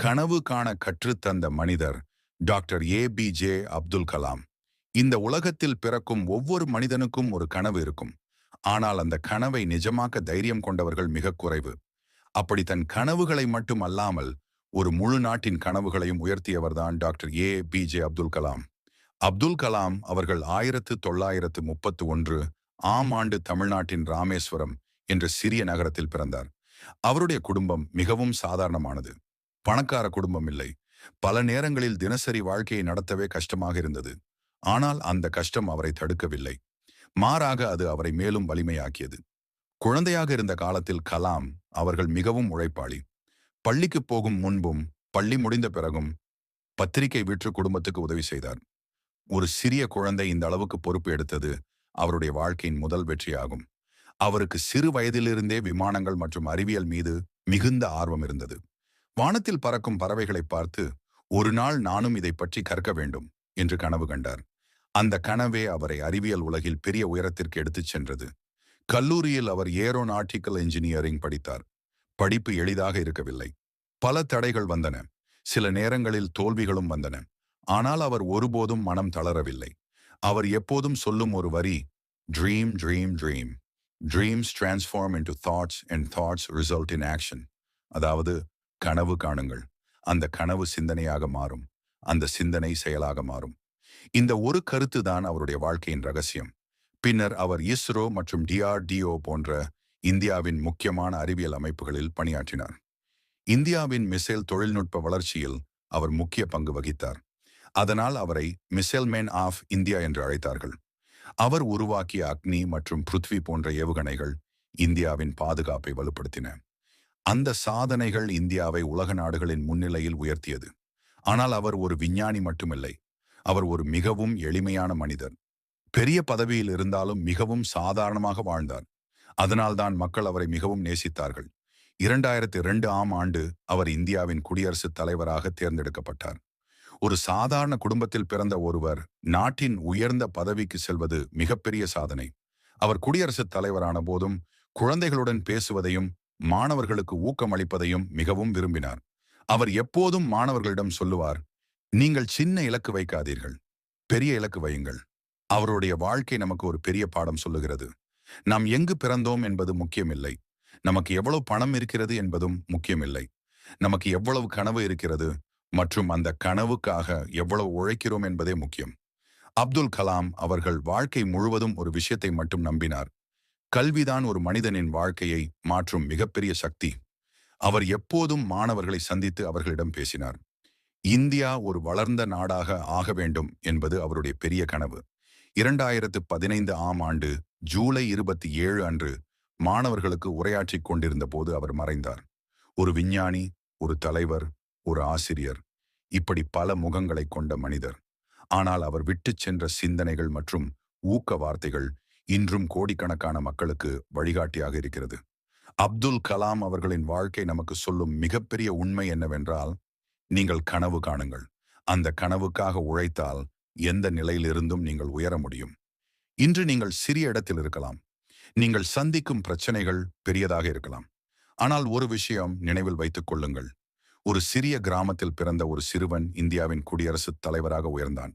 கனவு காண கற்றுத்தந்த மனிதர் டாக்டர் ஏபிஜே அப்துல் கலாம். இந்த உலகத்தில் பிறக்கும் ஒவ்வொரு மனிதனுக்கும் ஒரு கனவு இருக்கும். ஆனால் அந்த கனவை நிஜமாக்க தைரியம் கொண்டவர்கள் மிக குறைவு. அப்படி தன் கனவுகளை மட்டும் அல்லாமல் ஒரு முழு நாட்டின் கனவுகளையும் உயர்த்தியவர்தான் டாக்டர் ஏபிஜே அப்துல் கலாம். அப்துல் கலாம் அவர்கள் 1931 ஆம் ஆண்டு தமிழ்நாட்டின் ராமேஸ்வரம் என்ற சிறிய நகரத்தில் பிறந்தார். அவருடைய குடும்பம் மிகவும் சாதாரணமானது. பணக்கார குடும்பம் இல்லை. பல நேரங்களில் தினசரி வாழ்க்கையை நடத்தவே கஷ்டமாக இருந்தது. ஆனால் அந்த கஷ்டம் அவரை தடுக்கவில்லை. மாறாக அது அவரை மேலும் வலிமையாக்கியது. குழந்தையாக இருந்த காலத்தில் கலாம் அவர்கள் மிகவும் உழைப்பாளி. பள்ளிக்கு போகும் முன்பும் பள்ளி முடிந்த பிறகும் பத்திரிகை விற்று குடும்பத்துக்கு உதவி செய்தார். ஒரு சிறிய குழந்தை இந்த அளவுக்கு பொறுப்பு எடுத்தது அவருடைய வாழ்க்கையின் முதல் வெற்றியாகும். அவருக்கு சிறு வயதிலிருந்தே விமானங்கள் மற்றும் அறிவியல் மீது மிகுந்த ஆர்வம் இருந்தது. வானத்தில் பறக்கும் பறவைகளை பார்த்து ஒரு நாள் நானும் இதை பற்றி கற்க வேண்டும் என்று கனவு கண்டார். அந்த கனவே அவரை அறிவியல் உலகில் பெரிய உயரத்திற்கு எடுத்துச் சென்றது. கல்லூரியில் அவர் ஏரோநாட்டிக்கல் இன்ஜினியரிங் படித்தார். படிப்பு எளிதாக இருக்கவில்லை. பல தடைகள் வந்தன. சில நேரங்களில் தோல்விகளும் வந்தன. ஆனால் அவர் ஒருபோதும் மனம் தளரவில்லை. அவர் எப்போதும் சொல்லும் ஒரு வரி, dream dream dream. Dreams transform into thoughts and thoughts result in action. அதாவது கனவு காணுங்கள், அந்த கனவு சிந்தனையாக மாறும், அந்த சிந்தனை செயலாக மாறும். இந்த ஒரு கருத்து தான் அவருடைய வாழ்க்கையின் ரகசியம். பின்னர் அவர் இஸ்ரோ மற்றும் DRDO போன்ற இந்தியாவின் முக்கியமான அறிவியல் அமைப்புகளில் பணியாற்றினார். இந்தியாவின் மிசைல் தொழில்நுட்ப வளர்ச்சியில் அவர் முக்கிய பங்கு வகித்தார். அதனால் அவரை மிசைல் மேன் ஆஃப் இந்தியா என்று அழைத்தார்கள். அவர் உருவாக்கிய அக்னி மற்றும் பிருத்வி போன்ற ஏவுகணைகள் இந்தியாவின் பாதுகாப்பை வலுப்படுத்தின. அந்த சாதனைகள் இந்தியாவை உலக நாடுகளின் முன்னிலையில் உயர்த்தியது. ஆனால் அவர் ஒரு விஞ்ஞானி மட்டுமில்லை. அவர் ஒரு மிகவும் எளிமையான மனிதர். பெரிய பதவியில் இருந்தாலும் மிகவும் சாதாரணமாக வாழ்ந்தார். அதனால்தான் மக்கள் அவரை மிகவும் நேசித்தார்கள். 2002 ஆம் ஆண்டு அவர் இந்தியாவின் குடியரசுத் தலைவராக தேர்ந்தெடுக்கப்பட்டார். ஒரு சாதாரண குடும்பத்தில் பிறந்த ஒருவர் நாட்டின் உயர்ந்த பதவிக்கு செல்வது மிகப்பெரிய சாதனை. அவர் குடியரசுத் தலைவரான போதும் குழந்தைகளுடன் பேசுவதையும் மாணவர்களுக்கு ஊக்கமளிப்பதையும் மிகவும் விரும்பினார். அவர் எப்போதும் மாணவர்களிடம் சொல்லுவார், நீங்கள் சின்ன இலக்கு வைக்காதீர்கள், பெரிய இலக்கு வையுங்கள். அவருடைய வாழ்க்கை நமக்கு ஒரு பெரிய பாடம் சொல்லுகிறது. நாம் எங்கு பிறந்தோம் என்பது முக்கியமில்லை. நமக்கு எவ்வளவு பணம் இருக்கிறது என்பதும் முக்கியமில்லை. நமக்கு எவ்வளவு கனவு இருக்கிறது மற்றும் அந்த கனவுக்காக எவ்வளவு உழைக்கிறோம் என்பதே முக்கியம். அப்துல் கலாம் அவர்கள் வாழ்க்கை முழுவதும் ஒரு விஷயத்தை மட்டும் நம்பினார். கல்விதான் ஒரு மனிதனின் வாழ்க்கையை மாற்றும் மிகப்பெரிய சக்தி. அவர் எப்போதும் மாணவர்களை சந்தித்து அவர்களிடம் பேசினார். இந்தியா ஒரு வளர்ந்த நாடாக ஆக வேண்டும் என்பது அவருடைய பெரிய கனவு. 2015 ஆம் ஆண்டு ஜூலை 27 அன்று மாணவர்களுக்கு உரையாற்றிக் கொண்டிருந்த போது அவர் மறைந்தார். ஒரு விஞ்ஞானி, ஒரு தலைவர், ஒரு ஆசிரியர், இப்படி பல முகங்களை கொண்ட மனிதர். ஆனால் அவர் விட்டுச் சென்ற சிந்தனைகள் மற்றும் ஊக்க வார்த்தைகள் இன்றும் கோடிக்கணக்கான மக்களுக்கு வழிகாட்டியாக இருக்கிறது. அப்துல் கலாம் அவர்களின் வாழ்க்கை நமக்கு சொல்லும் மிகப்பெரிய உண்மை என்னவென்றால், நீங்கள் கனவு காணுங்கள். அந்த கனவுக்காக உழைத்தால் எந்த நிலையிலிருந்தும் நீங்கள் உயர முடியும். இன்று நீங்கள் சிறிய இடத்தில் இருக்கலாம். நீங்கள் சந்திக்கும் பிரச்சனைகள் பெரியதாக இருக்கலாம். ஆனால் ஒரு விஷயம் நினைவில் வைத்துக் கொள்ளுங்கள். ஒரு சிறிய கிராமத்தில் பிறந்த ஒரு சிறுவன் இந்தியாவின் குடியரசுத் தலைவராக உயர்ந்தான்.